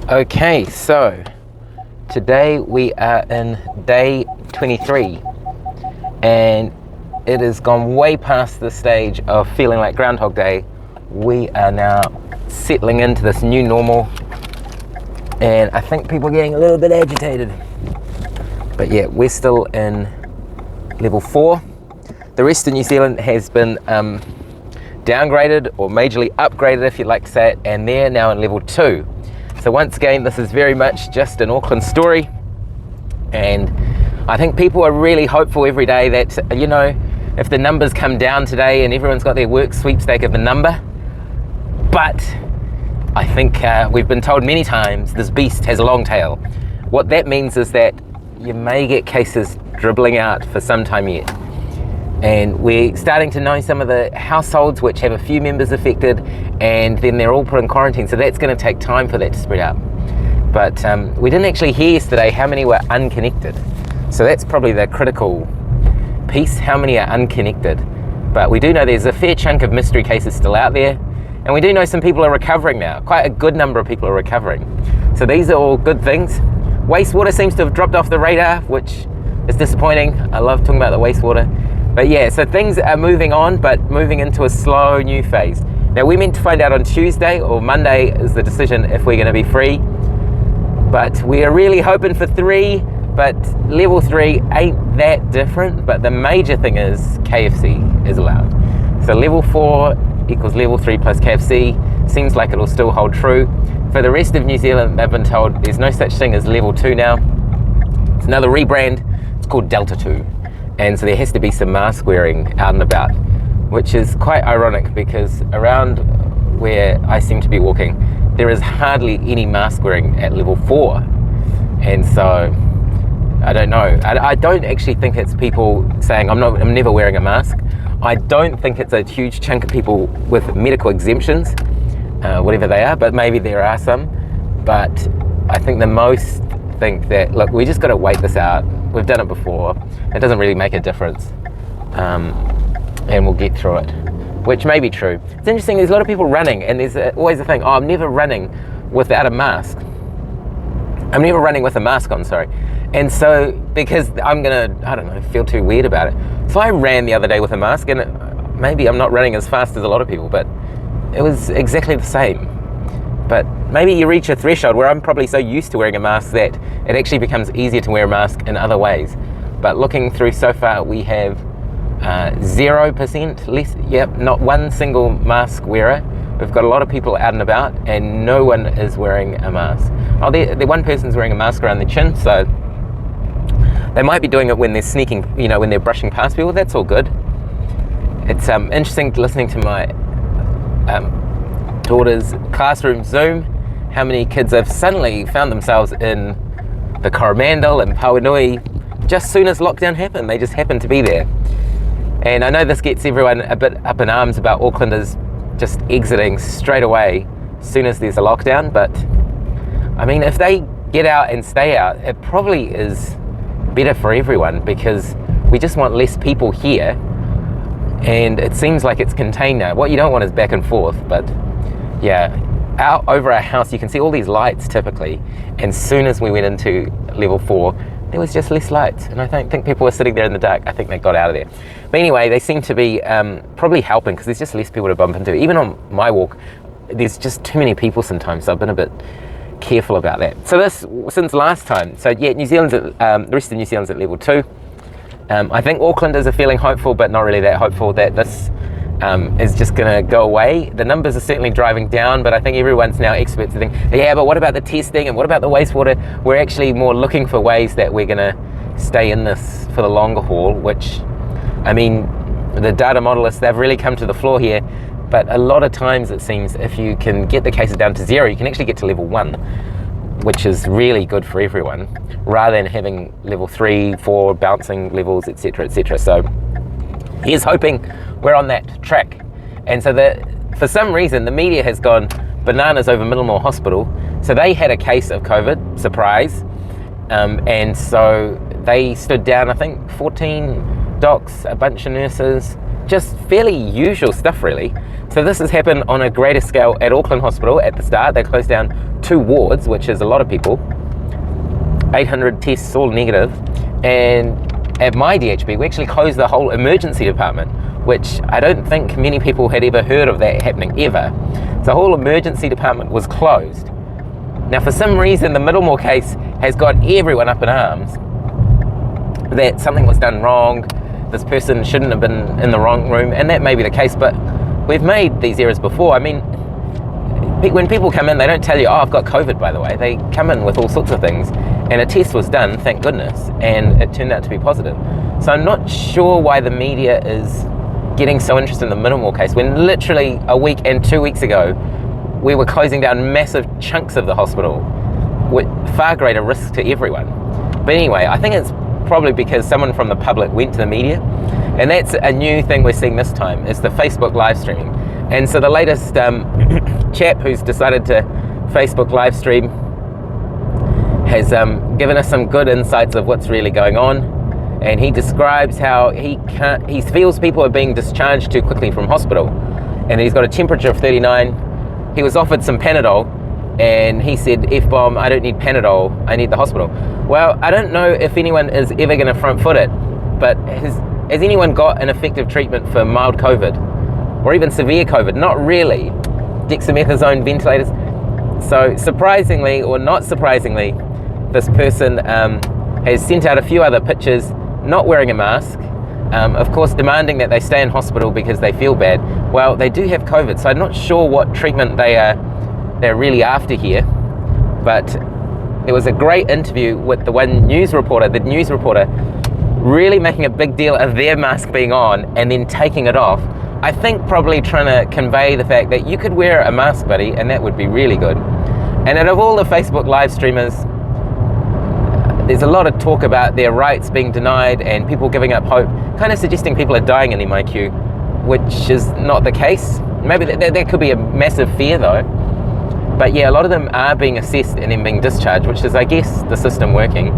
Okay, so today we are in day 23 and it has gone way past the stage of feeling like Groundhog Day. We are now settling into this new normal and I think people are getting a little bit agitated. But yeah, we're still in level 4. The rest of New Zealand has been downgraded or majorly upgraded, if you'd like to say it, and they're now in level 2. So once again, this is very much just an Auckland story, and I think people are really hopeful every day that, you know, if the numbers come down today and everyone's got their work sweepstake of the number, but I think we've been told many times this beast has a long tail. What that means is that you may get cases dribbling out for some time yet. And we're starting to know some of the households which have a few members affected and then they're all put in quarantine. So that's going to take time for that to spread out. But we didn't actually hear yesterday how many were unconnected. So that's probably the critical piece, how many are unconnected. But we do know there's a fair chunk of mystery cases still out there. And we do know some people are recovering now. Quite a good number of people are recovering. So these are all good things. Wastewater seems to have dropped off the radar, which is disappointing. I love talking about the wastewater. But yeah, so things are moving on, but moving into a slow new phase. Now we're meant to find out on Tuesday or Monday is the decision if we're going to be free. But we are really hoping for 3, but level 3 ain't that different. But the major thing is KFC is allowed. So level 4 equals level 3 plus KFC. Seems like it'll still hold true. For the rest of New Zealand, they've been told there's no such thing as level 2 now. It's another rebrand. It's called Delta 2. And so there has to be some mask wearing out and about, which is quite ironic because around where I seem to be walking, there is hardly any mask wearing at level 4. And so, I don't know. I don't actually think it's people saying, I'm never wearing a mask. I don't think it's a huge chunk of people with medical exemptions, whatever they are, but maybe there are some. But I think the most think that, look, we just got to wait this out. We've done it before. It doesn't really make a difference. And we'll get through it, which may be true. It's interesting, there's a lot of people running, and there's always a thing, oh, I'm never running without a mask. I'm never running with a mask on, sorry. And so, because I'm gonna, I don't know, feel too weird about it. So I ran the other day with a mask, and maybe I'm not running as fast as a lot of people, but it was exactly the same. But maybe you reach a threshold where I'm probably so used to wearing a mask that it actually becomes easier to wear a mask in other ways. But looking through so far, we have 0% less, not one single mask wearer. We've got a lot of people out and about and no one is wearing a mask. Oh, the one person's wearing a mask around the chin, so they might be doing it when they're sneaking, you know, when they're brushing past people. That's all good. It's interesting listening to my daughter's classroom Zoom, how many kids have suddenly found themselves in the Coromandel and Pauanui just soon as lockdown happened. They just happened to be there. And I know this gets everyone a bit up in arms about Aucklanders just exiting straight away as soon as there's a lockdown, but I mean, if they get out and stay out, it probably is better for everyone because we just want less people here and it seems like it's contained now. What you don't want is back and forth, but yeah, out over our house you can see all these lights typically, and as soon as we went into level 4 there was just less lights, and I don't think people were sitting there in the dark. I think they got out of there. But anyway, they seem to be probably helping because there's just less people to bump into. Even on my walk there's just too many people sometimes, so I've been a bit careful about that. So this, since last time, so yeah, New Zealand's at, the rest of New Zealand's at level 2. I think Aucklanders are feeling hopeful, but not really that hopeful that this is just going to go away. The numbers are certainly driving down, but I think everyone's now experts to think, yeah, but what about the testing and what about the wastewater? We're actually more looking for ways that we're going to stay in this for the longer haul, which, I mean, the data modelists, they've really come to the floor here, but a lot of times it seems if you can get the cases down to 0, you can actually get to level 1, which is really good for everyone, rather than having level 3, 4 bouncing levels, etc., etc. So here's hoping we're on that track. And so for some reason the media has gone bananas over Middlemore Hospital. So they had a case of COVID, surprise, and so they stood down, I think 14 docs, a bunch of nurses, just fairly usual stuff, really. So this has happened on a greater scale at Auckland Hospital at the start. They closed down 2 wards, which is a lot of people. 800 tests, all negative. And at my DHB, we actually closed the whole emergency department, which I don't think many people had ever heard of that happening ever. So the whole emergency department was closed. Now, for some reason, the Middlemore case has got everyone up in arms that something was done wrong, this person shouldn't have been in the wrong room, and that may be the case, but we've made these errors before. I mean, when people come in, they don't tell you, oh, I've got COVID, by the way. They come in with all sorts of things, and a test was done, thank goodness, and it turned out to be positive. So I'm not sure why the media is getting so interested in the Middlemore case, when literally a week and 2 weeks ago, we were closing down massive chunks of the hospital with far greater risk to everyone. But anyway, I think it's probably because someone from the public went to the media, and that's a new thing we're seeing this time, is the Facebook live streaming. And so the latest chap who's decided to Facebook live stream has given us some good insights of what's really going on, and he describes how he feels people are being discharged too quickly from hospital, and he's got a temperature of 39. He was offered some Panadol, and he said, F-bomb, I don't need Panadol, I need the hospital. Well, I don't know if anyone is ever going to front foot it, but has anyone got an effective treatment for mild COVID or even severe COVID? Not really. Dexamethasone, ventilators. So surprisingly or not surprisingly, this person has sent out a few other pictures not wearing a mask, of course demanding that they stay in hospital because they feel bad. Well, they do have COVID, so I'm not sure what treatment they're really after here, but it was a great interview with the news reporter really making a big deal of their mask being on and then taking it off. I think probably trying to convey the fact that you could wear a mask, buddy, and that would be really good. And out of all the Facebook live streamers, there's a lot of talk about their rights being denied and people giving up hope, kind of suggesting people are dying in MIQ, which is not the case. Maybe there could be a massive fear though. But yeah, a lot of them are being assessed and then being discharged, which is, I guess, the system working.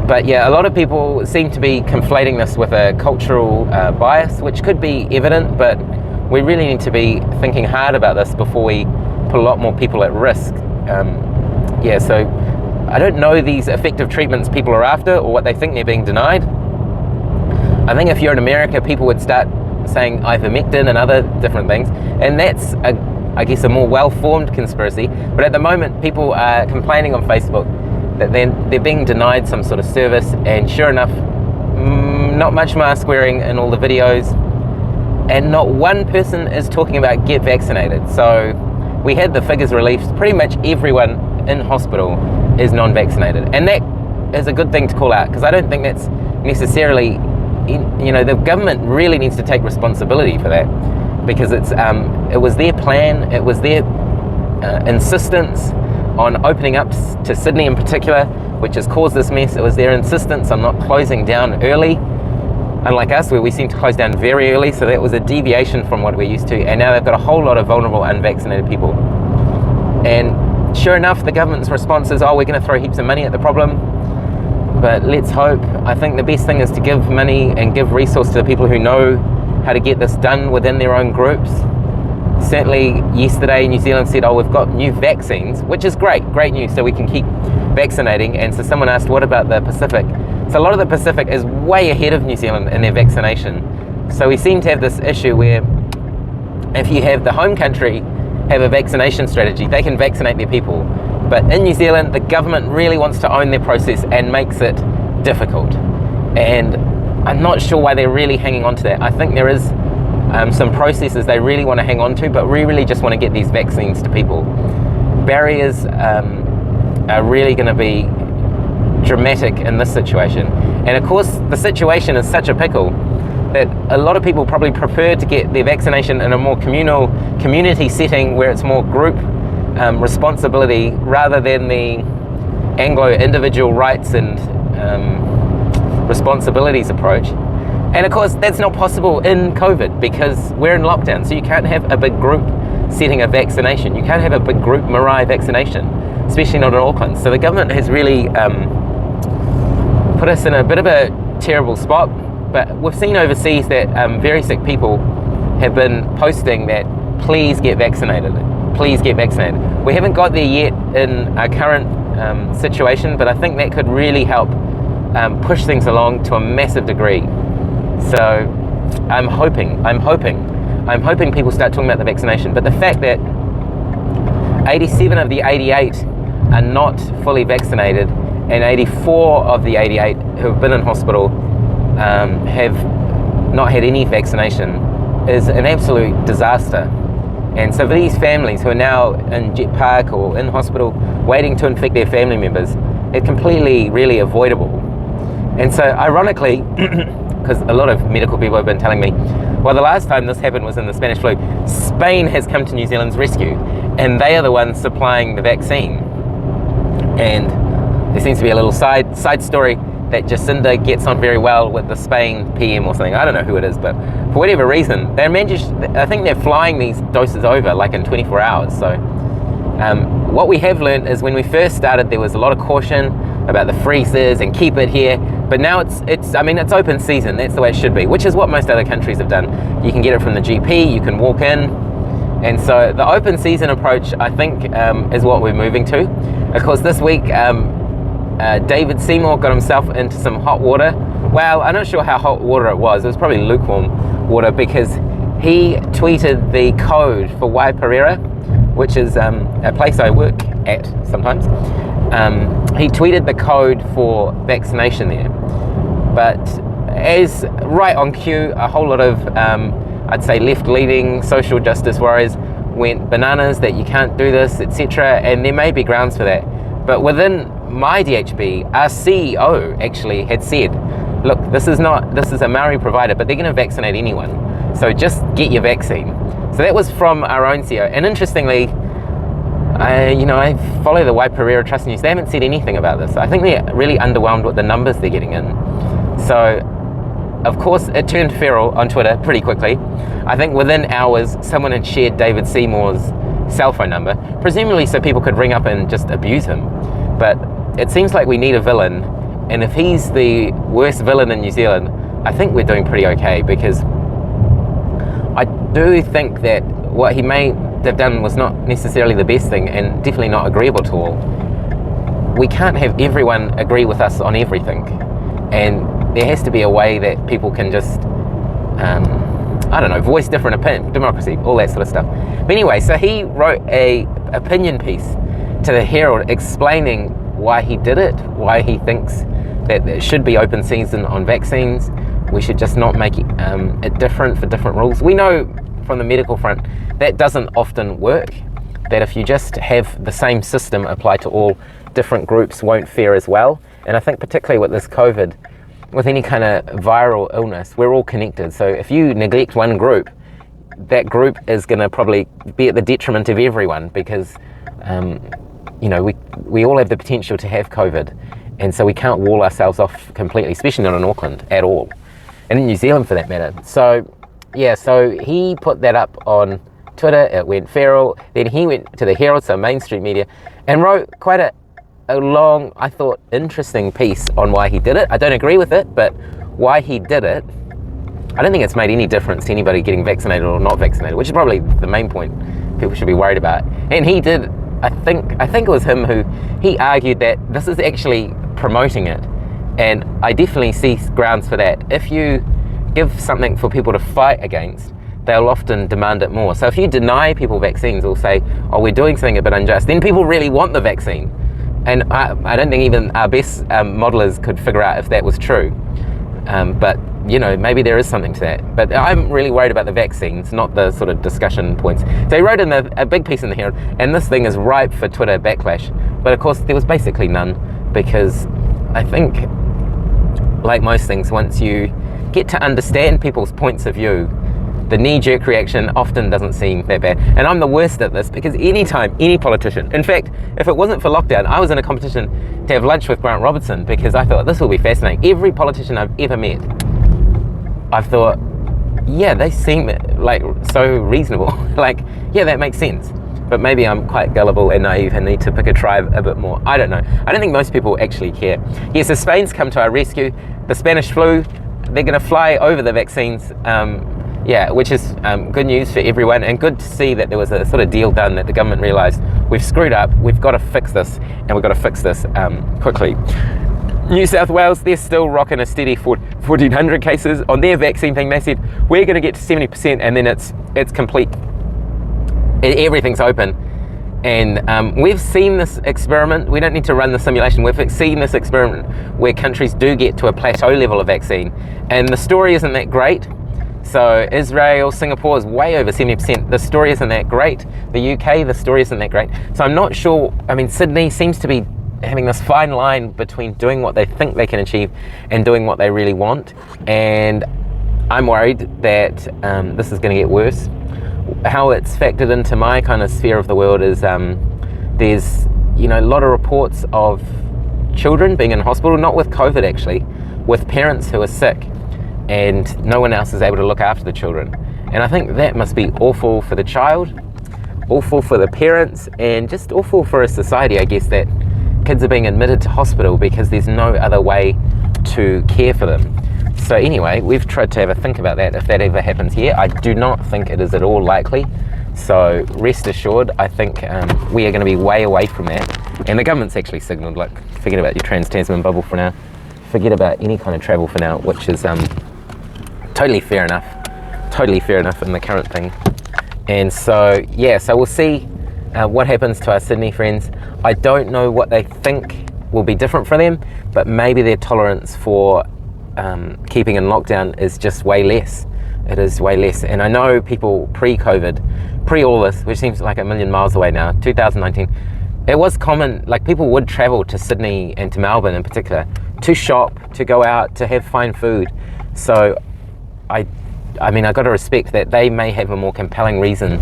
But yeah, a lot of people seem to be conflating this with a cultural bias, which could be evident, but we really need to be thinking hard about this before we put a lot more people at risk. So I don't know these effective treatments people are after or what they think they're being denied. I think if you're in America, people would start saying ivermectin and other different things, and that's I guess a more well-formed conspiracy. But at the moment, people are complaining on Facebook that they're being denied some sort of service, and sure enough, not much mask wearing in all the videos, and not one person is talking about get vaccinated. So we had the figures released, pretty much everyone in hospital is non-vaccinated, and that is a good thing to call out, because I don't think that's necessarily, the government really needs to take responsibility for that, because it was their plan, it was their insistence on opening up to Sydney in particular, which has caused this mess. It was their insistence on not closing down early, unlike us, where we seem to close down very early. So that was a deviation from what we're used to, and now they've got a whole lot of vulnerable unvaccinated people. And sure enough, the government's response is, oh, we're going to throw heaps of money at the problem. But let's hope. I think the best thing is to give money and give resource to the people who know how to get this done within their own groups. Certainly yesterday New Zealand said, oh, we've got new vaccines, which is great news, so we can keep vaccinating. And so someone asked, what about the Pacific? So a lot of the Pacific is way ahead of New Zealand in their vaccination. So we seem to have this issue where if you have the home country have a vaccination strategy, they can vaccinate their people. But in New Zealand, the government really wants to own their process and makes it difficult. And I'm not sure why they're really hanging on to that. I think there is some processes they really want to hang on to, but we really just want to get these vaccines to people. Barriers are really going to be dramatic in this situation. And of course, the situation is such a pickle that a lot of people probably prefer to get their vaccination in a more community setting where it's more group responsibility rather than the Anglo individual rights and responsibilities approach. And of course, that's not possible in COVID because we're in lockdown. So you can't have a big group setting a vaccination. You can't have a big group Marae vaccination, especially not in Auckland. So the government has really put us in a bit of a terrible spot. but we've seen overseas that very sick people have been posting that please get vaccinated, please get vaccinated. We haven't got there yet in our current situation, but I think that could really help push things along to a massive degree. So I'm hoping people start talking about the vaccination. But the fact that 87 of the 88 are not fully vaccinated, and 84 of the 88 who have been in hospital have not had any vaccination is an absolute disaster. And so for these families who are now in jet park or in hospital waiting to infect their family members, it's completely really avoidable. And so ironically, because a lot of medical people have been telling me, well, the last time this happened was in the Spanish flu, Spain has come to New Zealand's rescue, and they are the ones supplying the vaccine. And there seems to be a little side story that Jacinda gets on very well with the Spain PM or something. I don't know who it is, but for whatever reason, I think they're flying these doses over like in 24 hours. So what we have learned is when we first started, there was a lot of caution about the freezers and keep it here. But now it's open season. That's the way it should be, which is what most other countries have done. You can get it from the GP, you can walk in. And so the open season approach, I think, is what we're moving to. Of course, this week, David Seymour got himself into some hot water. Well, I'm not sure how hot water it was. It was probably lukewarm water, because he tweeted the code for Waipirira, which is a place I work at sometimes. He tweeted the code for vaccination there. But as right on cue, a whole lot of, I'd say, left-leaning social justice warriors went bananas that you can't do this, etc. And there may be grounds for that. But within my DHB, our CEO actually had said, look, this is a Maori provider, but they're going to vaccinate anyone. So just get your vaccine. So that was from our own CEO. And interestingly, I follow the Waipirira Trust News. They haven't said anything about this. I think they're really underwhelmed with the numbers they're getting in. So, of course, it turned feral on Twitter pretty quickly. I think within hours, someone had shared David Seymour's cell phone number, presumably so people could ring up and just abuse him. But it seems like we need a villain, and if he's the worst villain in New Zealand, I think we're doing pretty okay, because I do think that what he may have done was not necessarily the best thing, and definitely not agreeable to all. We can't have everyone agree with us on everything, and there has to be a way that people can just voice different opinions, democracy, all that sort of stuff. But anyway, so he wrote a opinion piece to the Herald explaining why he did it, why he thinks that there should be open season on vaccines. We should just not make it different for different rules. We know from the medical front that doesn't often work, that if you just have the same system apply to all, different groups won't fare as well. And I think particularly with this COVID, with any kind of viral illness, we're all connected. So if you neglect one group, that group is going to probably be at the detriment of everyone, because we all have the potential to have COVID, and so we can't wall ourselves off completely, especially not in Auckland at all, and in New Zealand for that matter. So he put that up on Twitter, it went feral, then he went to the Herald, so mainstream media, and wrote quite a long, I thought, interesting piece on why he did it. I don't agree with it, but why he did it, I don't think it's made any difference to anybody getting vaccinated or not vaccinated, which is probably the main point people should be worried about. And he did, I think it was him he argued that this is actually promoting it. And I definitely see grounds for that. If you give something for people to fight against, they'll often demand it more. So if you deny people vaccines or say, oh, we're doing something a bit unjust, then people really want the vaccine. And I don't think even our best modelers could figure out if that was true. But maybe there is something to that. But I'm really worried about the vaccines, not the sort of discussion points. So he wrote in a big piece in the Herald, and this thing is ripe for Twitter backlash. But of course, there was basically none, because I think, like most things, once you get to understand people's points of view, the knee-jerk reaction often doesn't seem that bad. And I'm the worst at this, because anytime any politician, in fact, if it wasn't for lockdown, I was in a competition to have lunch with Grant Robertson, because I thought this will be fascinating. Every politician I've ever met, I've thought, yeah, they seem like so reasonable. Like, yeah, that makes sense. But maybe I'm quite gullible and naive and need to pick a tribe a bit more. I don't know. I don't think most people actually care. Yes, so Spain's come to our rescue. The Spanish flu, they're going to fly over the vaccines. Which is good news for everyone, and good to see that there was a sort of deal done, that the government realised we've screwed up, we've got to fix this, and we've got to fix this quickly. New South Wales, they're still rocking a steady 1,400 cases on their vaccine thing. They said we're going to get to 70%, and then it's complete. Everything's open. And we've seen this experiment. We don't need to run the simulation. We've seen this experiment where countries do get to a plateau level of vaccine, and the story isn't that great. So Israel, Singapore is way over 70%. The story isn't that great. The UK, the story isn't that great. So I'm not sure. I mean, Sydney seems to be having this fine line between doing what they think they can achieve and doing what they really want. And I'm worried that this is going to get worse. How it's factored into my kind of sphere of the world is there's a lot of reports of children being in hospital, not with COVID actually, with parents who are sick, and no one else is able to look after the children. And I think that must be awful for the child, awful for the parents, and just awful for a society, I guess, that kids are being admitted to hospital because there's no other way to care for them. So anyway, we've tried to have a think about that if that ever happens here. I do not think it is at all likely. So rest assured, I think we are going to be way away from that. And the government's actually signalled, like, forget about your Trans-Tasman bubble for now. Forget about any kind of travel for now, which is totally fair enough in the current thing. And so so we'll see what happens to our Sydney friends. I don't know what they think will be different for them, but maybe their tolerance for keeping in lockdown is just way less. It is way less. And I know people pre-COVID, pre all this, which seems like a million miles away now, 2019, it was common, like people would travel to Sydney and to Melbourne in particular to shop, to go out, to have fine food. So I mean, I got to respect that they may have a more compelling reason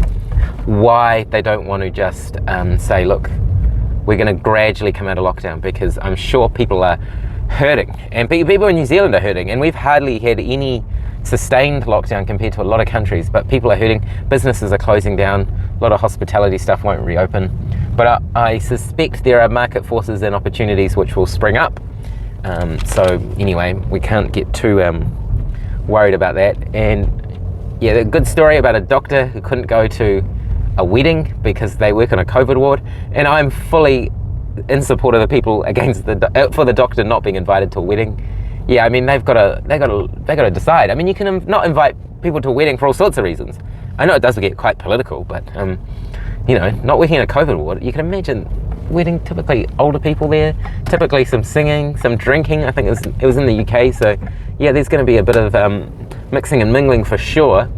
why they don't want to just say, look, we're going to gradually come out of lockdown, because I'm sure people are hurting, and people in New Zealand are hurting, and we've hardly had any sustained lockdown compared to a lot of countries, but people are hurting. Businesses are closing down. A lot of hospitality stuff won't reopen, but I suspect there are market forces and opportunities which will spring up. So anyway, we can't get too worried about that. And yeah, the good story about a doctor who couldn't go to a wedding because they work on a COVID ward, and I'm fully in support of the people against for the doctor not being invited to a wedding. Yeah, I mean, they've got to decide. I mean, you can not invite people to a wedding for all sorts of reasons. I know it does get quite political, but not working in a COVID ward, you can imagine wedding, typically older people there, typically some singing, some drinking. I think it was in the UK, so yeah, there's going to be a bit of mixing and mingling for sure.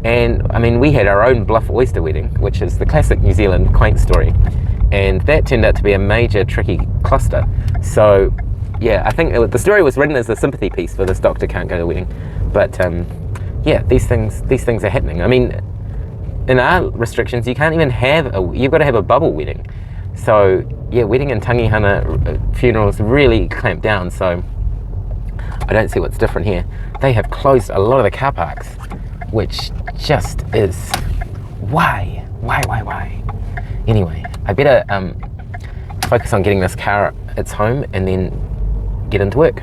And I mean, we had our own Bluff Oyster wedding, which is the classic New Zealand quaint story, and that turned out to be a major tricky cluster. So yeah, I think the story was written as a sympathy piece for this doctor can't go to the wedding, but yeah, these things are happening. I mean, in our restrictions, you can't even have you've got to have a bubble wedding. So yeah, wedding and tangihana funerals really clamped down. So I don't see what's different here. They have closed a lot of the car parks, which just is why? Anyway, I better focus on getting this car its home and then get into work.